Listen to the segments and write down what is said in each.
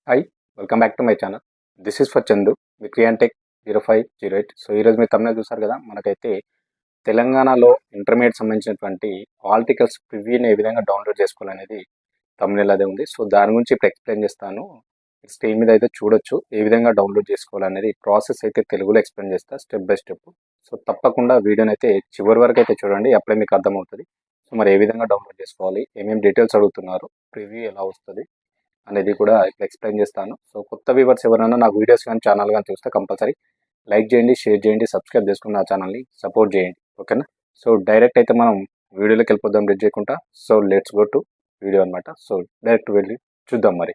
Hi, welcome back to my channel. This is for Chandu మీ Kriyantech 0508. So ఈరోజు మీరు తమిళ చూసారు కదా, మనకైతే తెలంగాణలో ఇంటర్మీడియట్ సంబంధించినటువంటి ఆర్టికల్స్ ప్రివ్యూని ఏ విధంగా డౌన్లోడ్ చేసుకోవాలనేది తమిళ అదే ఉంది. సో దాని గురించి ఇప్పుడు ఎక్స్ప్లెయిన్ చేస్తాను. స్క్రీన్ మీద అయితే చూడొచ్చు ఏ విధంగా డౌన్లోడ్ చేసుకోవాలనేది ప్రాసెస్ అయితే తెలుగులో ఎక్స్ప్లెయిన్ చేస్తా స్టెప్ బై స్టెప్. సో తప్పకుండా వీడియోని అయితే చివరి వరకు అయితే చూడండి, అప్పుడే మీకు అర్థమవుతుంది. సో మరి ఏ విధంగా డౌన్లోడ్ చేసుకోవాలి, ఏమేమి డీటెయిల్స్ అడుగుతున్నారు, ప్రివ్యూ ఎలా వస్తుంది అనేది కూడా ఇప్పుడు ఎక్స్ప్లెయిన్ చేస్తాను. సో కొత్త వ్యూవర్స్ ఎవరైనా నా వీడియోస్ కానీ ఛానల్ కానీ చూస్తే కంపల్సరీ లైక్ చేయండి, షేర్ చేయండి, సబ్స్క్రైబ్ చేసుకుని నా ఛానల్ని సపోర్ట్ చేయండి, ఓకేనా. సో డైరెక్ట్ అయితే మనం వీడియోలోకి వెళ్ళిపోదాం రెడ్ చేయకుండా. So let's go to video అనమాట. సో డైరెక్ట్ వెళ్ళి చూద్దాం మరి.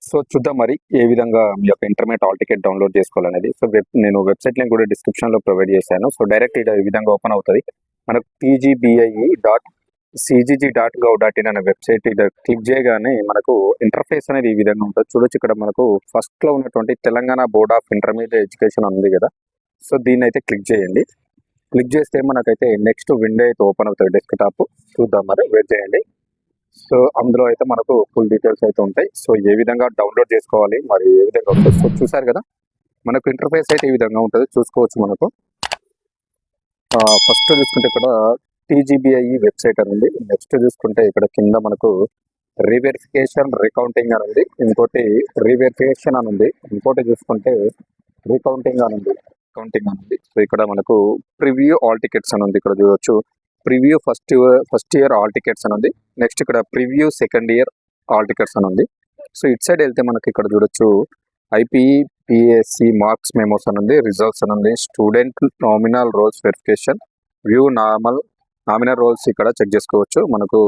సో చూద్దాం మరి ఏ విధంగా మీ యొక్క ఇంటర్మీడియట్ హాల్ టికెట్ డౌన్లోడ్ చేసుకోవాలనేది. సో నేను వెబ్సైట్ లింక్ కూడా డిస్క్రిప్షన్లో ప్రొవైడ్ చేశాను. సో డైరెక్ట్ ఈ విధంగా ఓపెన్ అవుతుంది. మనకు tgbi.cgg.gov.in అనే వెబ్సైట్ ఇది క్లిక్ చేయగానే మనకు ఇంటర్ఫేస్ అనేది ఈ విధంగా ఉంటుంది. చూడొచ్చు, ఇక్కడ మనకు ఫస్ట్లో ఉన్నటువంటి Telangana board of intermediate education ఉంది కదా. సో దీన్ని అయితే క్లిక్ చేయండి. క్లిక్ చేస్తే మనకైతే నెక్స్ట్ విండో అయితే ఓపెన్ అవుతుంది, డెస్క్టాప్. చూద్దాం మరి, వెయిట్ చేయండి. సో అందులో అయితే మనకు ఫుల్ డీటెయిల్స్ అయితే ఉంటాయి. సో ఏ విధంగా డౌన్లోడ్ చేసుకోవాలి, మరి ఏ విధంగా ఉంటుంది. సో చూసారు కదా, మనకు ఇంటర్ఫేస్ అయితే ఈ విధంగా ఉంటుంది, చూసుకోవచ్చు. మనకు ఫస్ట్ చూసుకుంటే ఇక్కడ టీజీబీఐ వెబ్సైట్ అని ఉంది. నెక్స్ట్ చూసుకుంటే ఇక్కడ కింద మనకు రీవెరిఫికేషన్ రికౌంటింగ్ అని ఉంది, ఇంకోటి రీవెరిఫికేషన్ అని ఉంది, ఇంకోటి చూసుకుంటే రికౌంటింగ్ అని ఉంది. సో ఇక్కడ మనకు ప్రివ్యూ ఆల్ టికెట్స్ అని ఉంది. ఇక్కడ చూడవచ్చు preview first year all tickets అని ఉంది. నెక్స్ట్ ఇక్కడ preview second year all tickets అని ఉంది. సో ఇటు సైడ్ వెళ్తే మనకి ఇక్కడ చూడొచ్చు ఐపీపీఎస్సి మార్క్స్ మెమోస్ అని ఉంది, రిజల్ట్స్ అని ఉంది, student nominal roles verification, view nominal roles ఇక్కడ చెక్ చేసుకోవచ్చు. మనకు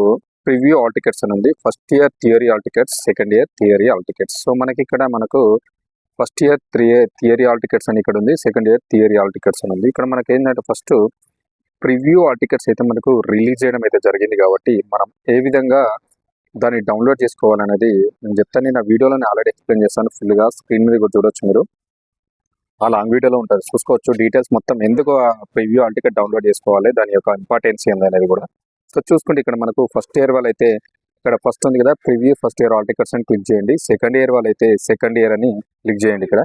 ప్రివ్యూ ఆల్ టికెట్స్ అని ఉంది, first year theory all tickets, second year theory all tickets. So మనకి ఇక్కడ మనకు first year theory all tickets అని ఇక్కడ ఉంది, second year theory all tickets అని ఉంది. ఇక్కడ మనకి ఏంటంటే ఫస్ట్ ప్రివ్యూ ఆల్ టికెట్స్ అయితే మనకు రిలీజ్ చేయడం అయితే జరిగింది కాబట్టి మనం ఏ విధంగా దాన్ని డౌన్లోడ్ చేసుకోవాలనేది నేను చెప్తాను. నేను ఆ వీడియోలోనే ఆల్రెడీ ఎక్స్ప్లెయిన్ చేస్తాను ఫుల్గా. స్క్రీన్ మీద కూడా చూడొచ్చు, మీరు ఆ లాంగ్ వీడియోలో ఉంటుంది, చూసుకోవచ్చు డీటెయిల్స్ మొత్తం. ఎందుకు ఆ ప్రివ్యూ ఆల్ టికెట్ డౌన్లోడ్ చేసుకోవాలి, దాని యొక్క ఇంపార్టెన్స్ ఏందనేది కూడా. సో చూసుకుంటే ఇక్కడ మనకు ఫస్ట్ ఇయర్ వాళ్ళైతే ఇక్కడ ఫస్ట్ ఉంది కదా, preview first year all tickets అని క్లిక్ చేయండి. సెకండ్ ఇయర్ వాళ్ళైతే సెకండ్ ఇయర్ అని క్లిక్ చేయండి ఇక్కడ.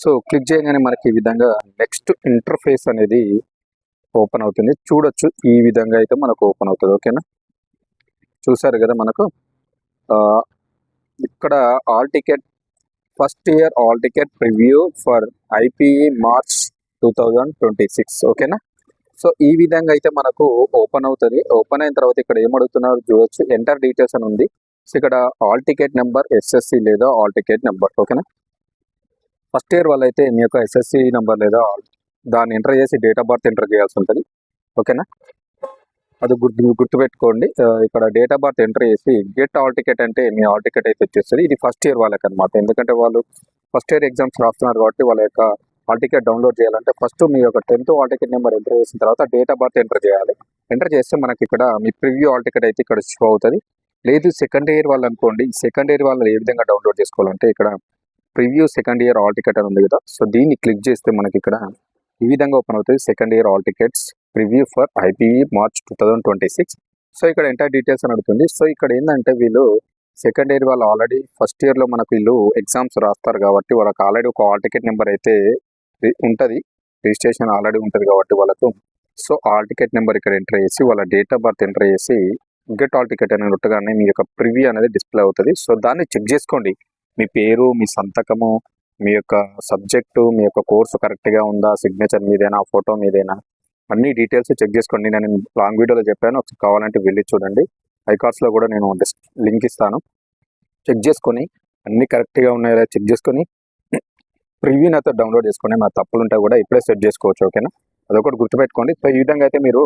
సో క్లిక్ చేయగానే మనకి ఈ విధంగా నెక్స్ట్ ఇంటర్ఫేస్ అనేది ఓపెన్ అవుతుంది. చూడొచ్చు, ఈ విధంగా అయితే మనకు ఓపెన్ అవుతుంది, ఓకేనా. చూసారు కదా, మనకు ఇక్కడ all ticket first year all ticket preview for IPE March 2026, ఓకేనా. సో ఈ విధంగా అయితే మనకు ఓపెన్ అవుతుంది. ఓపెన్ అయిన తర్వాత ఇక్కడ ఏమడుగుతున్నారు చూడొచ్చు, ఎంటర్ డీటెయిల్స్ అని ఉంది. సో ఇక్కడ ఆల్ టికెట్ నెంబర్, ఎస్ఎస్సి లేదా ఆల్ టికెట్ నెంబర్, ఓకేనా. ఫస్ట్ ఇయర్ వాళ్ళైతే మీ యొక్క ఎస్ఎస్సి నెంబర్ లేదా దాన్ని ఎంటర్ చేసి డేట్ ఆఫ్ బర్త్ ఎంటర్ చేయాల్సి ఉంటుంది, ఓకేనా. అది గుర్తుపెట్టుకోండి. ఇక్కడ డేట్ ఆఫ్ బర్త్ ఎంటర్ చేసి గెట్ ఆల్ టికెట్ అంటే మీ ఆల్ టికెట్ అయితే వచ్చేస్తుంది. ఇది ఫస్ట్ ఇయర్ వాళ్ళకి అనమాట, ఎందుకంటే వాళ్ళు ఫస్ట్ ఇయర్ ఎగ్జామ్స్ రాస్తున్నారు కాబట్టి వాళ్ళ యొక్క ఆల్ టికెట్ డౌన్లోడ్ చేయాలంటే ఫస్ట్ మీ యొక్క 10th all ticket number enter చేసిన తర్వాత డేట్ ఆఫ్ బర్త్ ఎంటర్ చేయాలి. ఎంటర్ చేస్తే మనకి ఇక్కడ మీ ప్రివ్యూ ఆల్ టికెట్ అయితే ఇక్కడ షో అవుతుంది. లేదు సెకండ్ ఇయర్ వాళ్ళు అనుకోండి, సెకండ్ ఇయర్ వాళ్ళు ఏ విధంగా డౌన్లోడ్ చేసుకోవాలంటే ఇక్కడ preview second year all ticket అని ఉంది కదా. సో దీన్ని క్లిక్ చేస్తే మనకి ఇక్కడ ఈ విధంగా ఓపెన్ అవుతుంది, second year all tickets preview for IPE March 2026. So ఇక్కడ ఎంటర్ డీటెయిల్స్ అని అడుగుతుంది. సో ఇక్కడ ఏంటంటే వీళ్ళు సెకండ్ ఇయర్ వాళ్ళు ఆల్రెడీ ఫస్ట్ ఇయర్లో మనకు వీళ్ళు ఎగ్జామ్స్ రాస్తారు కాబట్టి వాళ్ళకి ఆల్రెడీ ఒక ఆల్ టికెట్ నెంబర్ అయితే ఉంటుంది, రిజిస్ట్రేషన్ ఆల్రెడీ ఉంటుంది కాబట్టి వాళ్ళకు. సో ఆల్ టికెట్ నెంబర్ ఇక్కడ ఎంటర్ చేసి వాళ్ళ డేట్ ఆఫ్ బర్త్ ఎంటర్ చేసి గెట్ ఆల్ టికెట్ అని కొట్టగానే మీ యొక్క ప్రివ్యూ అనేది డిస్ప్లే అవుతుంది. సో దాన్ని చెక్ చేసుకోండి, మీ పేరు, మీ సంతకము, మీ యొక్క సబ్జెక్టు, మీ యొక్క కోర్సు కరెక్ట్గా ఉందా, సిగ్నేచర్ మీదేనా, ఫోటో మీదేనా, అన్ని డీటెయిల్స్ చెక్ చేసుకోండి. నేను లాంగ్ వీడియోలో చెప్పాను, కావాలంటే వెళ్ళి చూడండి. ఐకార్డ్స్లో కూడా నేను లింక్ ఇస్తాను. చెక్ చేసుకొని అన్ని కరెక్ట్గా ఉన్నాయో చెక్ చేసుకొని ప్రివ్యూని అయితే డౌన్లోడ్ చేసుకోండి. మా తప్పులు ఉంటే కూడా ఇప్పుడే సెట్ చేసుకోవచ్చు, ఓకేనా. అదొకటి గుర్తుపెట్టుకోండి. సో ఈ విధంగా అయితే మీరు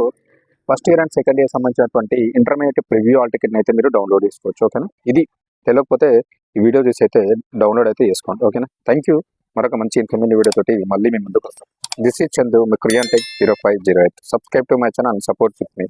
first year and second year సంబంధించినటువంటి ఇంటర్మీడియట్ ప్రివ్యూ ఆల్ టికెట్ని అయితే మీరు డౌన్లోడ్ చేసుకోవచ్చు, ఓకేనా. ఇది తెలియకపోతే ఈ వీడియో చూసి అయితే డౌన్లోడ్ అయితే చేసుకోండి, ఓకేనా. Thank you. మరొక మంచి ఇన్ఫర్మేటివ్ వీడియో తోటి మళ్ళీ మేము ముందుకు వస్తాం. దిస్ ఈజ్ చందు, మీ Kriyantech 0508. Subscribe to my channel and support with me.